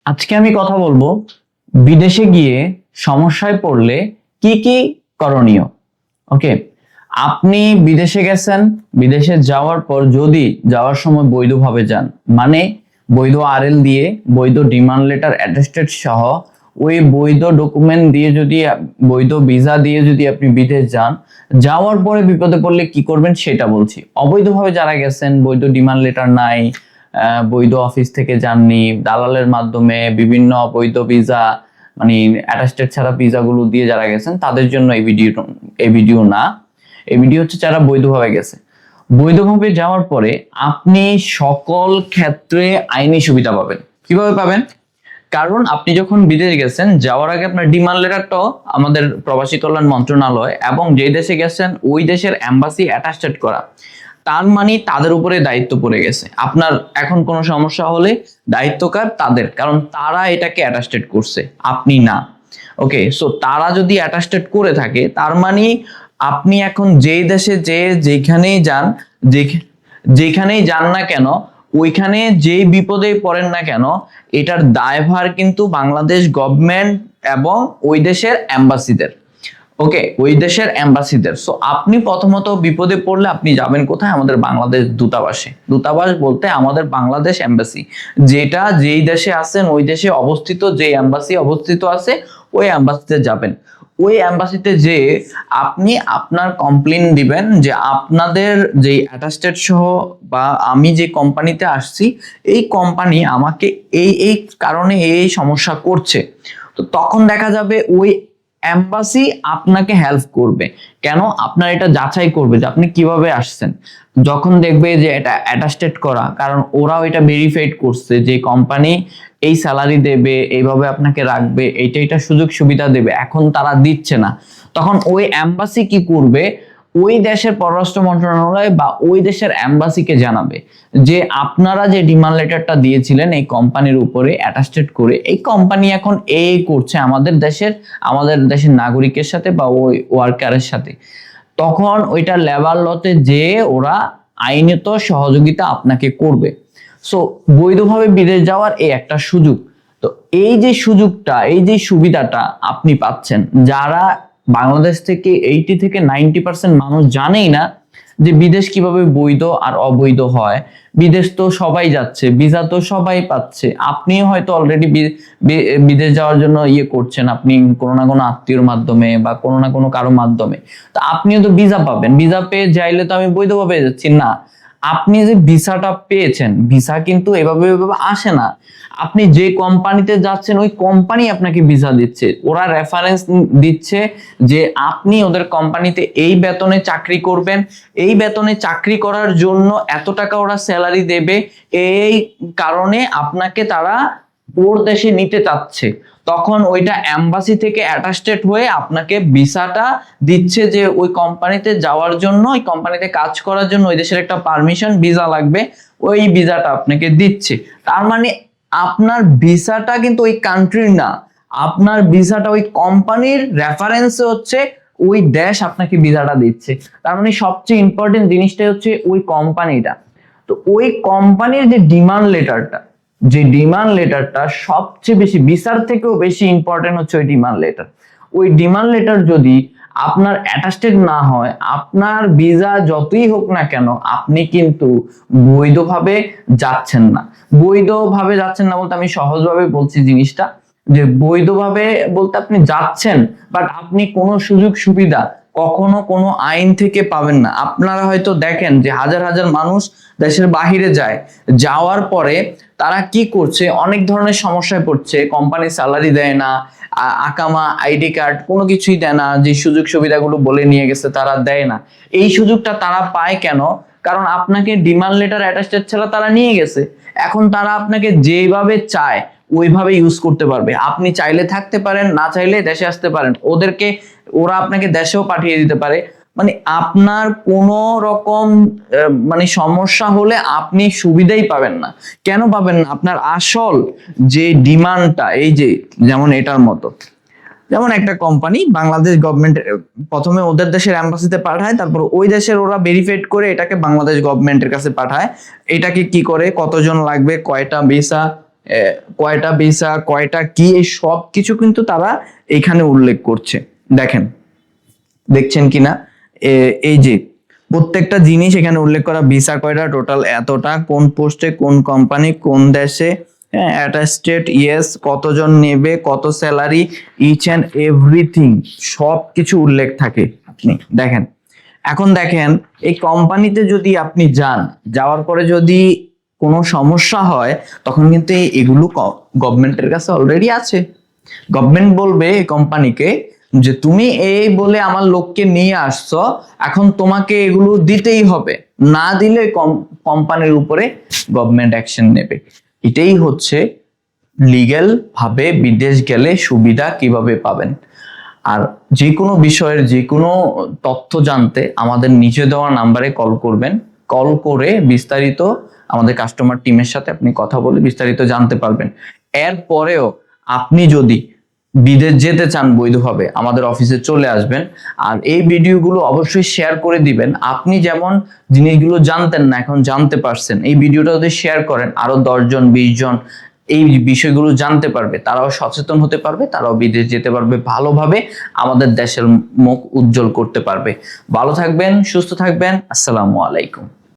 আজকে আমি কথা বলবো বিদেশে গিয়ে সমস্যায় পড়লে কি কি করণীয়। ওকে, আপনি বিদেশে গেছেন, বিদেশে যাওয়ার পর যদি যাওয়ার সময় বৈধভাবে যান, মানে বৈধ আরএল দিয়ে, বৈধ ডিমান্ড লেটার অ্যাটেস্টেড সহ ওই বৈধ ডকুমেন্ট দিয়ে যদি, বৈধ ভিসা দিয়ে যদি আপনি বিদেশ যান, যাওয়ার পরে বিপদে পড়লে কি করবেন সেটা বলছি। অবৈধভাবে যারা গেছেন, বৈধ ডিমান্ড লেটার নাই, বৈধ অফিস থেকে যাননি, দালালের মাধ্যমে বিভিন্ন অবৈধ ভিসা মানে অ্যাটাস্টেড ছাড়া ভিসাগুলো দিয়ে যারা গেছেন তাদের জন্য এই ভিডিও না। এই ভিডিও হচ্ছে যারা বৈধভাবে গেছে। বৈধভাবে যাওয়ার পরে আপনি সকল ক্ষেত্রে আইনি সুবিধা পাবেন। কিভাবে পাবেন? কারণ আপনি যখন বিদেশ গেছেন, যাওয়ার আগে আপনার ডিমান্ড লেটারটাও আমাদের প্রবাসী কল্যাণ মন্ত্রণালয় এবং যে দেশে গেছেন ওই দেশের এম্বাসি অ্যাটাস্টেড করা, তার মানে তাদের উপরে দায়িত্ব পড়ে গেছে। আপনার এখন কোনো সমস্যা হলে দায়িত্বকার তাদের, কারণ তারা এটাকে অ্যাটাস্টেড করছে, আপনি না। ওকে, সো তারা যদি অ্যাটাস্টেড করে থাকে তার মানে আপনি এখন যেই দেশে যেখানেই যান, যেখানেই যান না কেন, ওইখানে যেই বিপদে পড়েন না কেন, এটার দায়ভার কিন্তু বাংলাদেশ গভর্নমেন্ট এবং ওই দেশের এম্বাসিদের। ওকে, ওই দেশের এম্বাসিদের। সো আপনি প্রথমত বিপদে পড়লে আপনি যাবেন কোথায়? আমাদের বাংলাদেশ দূতাবাসে। দূতাবাস বলতে আমাদের বাংলাদেশ এম্বাসি, যেটা যেই দেশে আছেন ওই দেশে অবস্থিত, যে এম্বাসি অবস্থিত আছে ওই এম্বাসিতে যাবেন। ওই এম্বাসিতে যে আপনি আপনার কমপ্লেইন দিবেন যে আপনাদের যে অ্যাটাস্টেড সহ বা আমি যে কোম্পানিতে আসছি এই কোম্পানি আমাকে এই এই কারণে এই সমস্যা করছে। তো তখন দেখা যাবে ওই এম্বাসি আপনাকে হেল্প করবে। কেন? আপনার এটা যাচাই করবে যে আপনি কিভাবে আসছেন। যখন দেখবে যে এটা অ্যাটাস্টেড করা, কারণ ওরাও এটা ভেরিফাইড করছে যে কোম্পানি এই স্যালারি দেবে, এইভাবে আপনাকে রাখবে, এইটা সুযোগ সুবিধা দেবে, এখন তারা দিচ্ছে না, তখন ওই এম্বাসি কি করবে? ওই দেশের পররাষ্ট্র মন্ত্রণালয় বা ওই দেশের এম্বাসিকে জানাবে যে আপনারা যে ডিমান্ড লেটারটা দিয়েছিলেন এই কোম্পানির উপরে অ্যাটাস্টেড করে, এই কোম্পানি এখন এই করছে আমাদের দেশের নাগরিকের সাথে বা ওই ওয়ার্কারের সাথে। তখন ওইটা লেবার লতে যে ওরা আইনত সহযোগিতা আপনাকে করবে। সো বৈধভাবে বিদেশ যাওয়ার এই একটা সুযোগ। তো এই যে সুযোগটা, এই যে সুবিধাটা আপনি পাচ্ছেন, যারা বাংলাদেশ থেকে 80 থেকে 90% মানুষ জানেই না যে বিদেশ কিভাবে বৈধ আর অবৈধ হয়। বিদেশ তো সবাই যাচ্ছে, ভিসা তো সবাই পাচ্ছে, আপনিও হয়তো অলরেডি বিদেশ যাওয়ার জন্য করছেন, আপনি কোনো না কোনো আত্মীয়র মাধ্যমে বা কোনো না কোনো কারো মাধ্যমে। তো আপনিও তো ভিসা পাবেন, ভিসা পেয়ে যাইলে তো আমি বৈধভাবে যাচ্ছি না। আপনি যে ভিসাটা পেয়েছেন, ভিসা কিন্তু এভাবে আসে না। আপনি যে কোম্পানিতে যাচ্ছেন ওই কোম্পানি আপনাকে ভিসা দিচ্ছে, ওরা রেফারেন্স দিচ্ছে যে আপনি ওদের কোম্পানিতে এই বেতনে চাকরি করবেন, এই বেতনে চাকরি করার জন্য এত টাকা ওরা স্যালারি দেবে, এই কারণে আপনাকে তারা ওর দেশে নিতে চাচ্ছে। তখন ওইটা এম্বাসি থেকে অ্যাটাস্টেড হয়ে আপনাকে ভিসাটা দিচ্ছে যে ওই কোম্পানিতে যাওয়ার জন্য, ওই কোম্পানিতে কাজ করার জন্য ওই দেশের একটা পারমিশন ভিসা লাগবে, ওই ভিসাটা আপনাকে দিচ্ছে। তার মানে আপনার ভিসাটা কিন্তু ওই কান্ট্রির না, আপনার ভিসাটা ওই কোম্পানির রেফারেন্সে হচ্ছে ওই দেশ আপনাকে ভিসাটা দিচ্ছে। তার মানে সবচেয়ে ইম্পর্টেন্ট জিনিসটা হচ্ছে ওই কোম্পানিটা। তো ওই কোম্পানির যে ডিমান্ড লেটারটা সবচেয়ে বেশি, ভিসার থেকেও বেশি ইম্পর্টেন্ট হচ্ছে ওই ডিমান্ড লেটার। ওই ডিমান্ড লেটার যদি আপনার অ্যাটাস্টেড না হয়, আপনার ভিসা যতই হোক না কেন, আপনি কিন্তু বৈধভাবে যাচ্ছেন না। বৈধভাবে যাচ্ছেন না বলতে আমি সহজভাবে বলছি জিনিসটা, যে বৈধভাবে বলতে আপনি যাচ্ছেন বাট আপনি কোনো সুযোগ সুবিধা কখনো কোনো আইন থেকে পাবেন না। আপনারা হয়তো দেখেন যে হাজার হাজার মানুষ দেশের বাহিরে যায়, যাওয়ার পরে তারা কি করছে, অনেক ধরনের সমস্যায় পড়ছে। কোম্পানি স্যালারি দেয় না, আকামা আইডি কার্ড কোনো কিছুই দেয় না, যে সুযোগ সুবিধাগুলো বলে নিয়ে গেছে তারা দেয় না। এই সুযোগটা তারা পায় কেন? কারণ আপনাকে ডিমান্ড লেটার অ্যাটাস্টেড ছাড়া তারা নিয়ে গেছে। এখন তারা আপনাকে যেভাবে চায় ওইভাবে ইউজ করতে পারবে। আপনি চাইলে থাকতে পারেন, না চাইলে দেশে আসতে পারেন, ওরা আপনাকে দেশেও পাঠিয়ে দিতে পারে। মানে আপনার কোনো রকম সমস্যা হলে আপনি সুবিধাই পাবেন না। কেন পাবেন না? আপনার আসল যে ডিমান্ডটা, এই যে যেমন এটার মতো, যেমন একটা কোম্পানি বাংলাদেশ গভর্নমেন্টের প্রথমে ওদের দেশের এম্বাসিতে পাঠায়, তারপর ওই দেশের ওরা ভেরিফাইড করে এটাকে বাংলাদেশ গভর্নমেন্টের কাছে পাঠায়। এটাকে কি করে, কতজন লাগবে, কয়টা ভিসা, কয়টা ভিসা, কয়টা কি, এই সব কিছু কিন্তু তারা এখানে উল্লেখ করছে। দেখছেন কিনা, এই যে প্রত্যেকটা জিনিস এখানে উল্লেখ করা, ভিসা কয়টা, টোটাল এতটা, কোন পোস্টে, কোন কোম্পানি, কোন দেশে, হ্যাঁ, একটা স্টেট, ইয়েস, কতজন নেবে, কত স্যালারি, ইচ অ্যান্ড এভরিথিং সব কিছু উল্লেখ থাকে। আপনি দেখেন, এখন দেখেন এই কোম্পানিতে যদি আপনি যাওয়ার পরে যদি কোনো সমস্যা হয়, তখন কিন্তু এগুলো গভর্নমেন্টের কাছে অলরেডি আছে। গভর্নমেন্ট বলবে এই কোম্পানিকে যে তুমি এই বলে আমার লোককে নিয়ে আসছো, এখন তোমাকে এগুলো দিতেই হবে, না দিলে কোম্পানির উপরে গভর্নমেন্ট অ্যাকশন নেবে। এটাই হচ্ছে লিগ্যাল ভাবে বিদেশ গেলে সুবিধা কিভাবে পাবেন। আর যে কোনো বিষয়ের যে কোনো তথ্য জানতে আমাদের নিচে দেওয়া নাম্বারে কল করবেন। কল করে বিস্তারিত আমাদের কাস্টমার টিমের সাথে আপনি কথা বলে বিস্তারিত জানতে পারবেন। এরপরেও আপনি যদি বিদেশ যেতে চান বৈধভাবে, আমাদের অফিসে চলে আসবেন। আর এই ভিডিওগুলো অবশ্যই শেয়ার করে দিবেন। আপনি যেমন জিনিসগুলো জানতেন না, এখন জানতে পারছেন। এই ভিডিওটা যদি শেয়ার করেন, আরো 10 জন 20 জন এই বিষয়গুলো জানতে পারবে, তারাও সচেতন হতে পারবে, তারাও বিদেশ যেতে পারবে, ভালোভাবে আমাদের দেশের মুখ উজ্জ্বল করতে পারবে। ভালো থাকবেন, সুস্থ থাকবেন। আসসালামু আলাইকুম।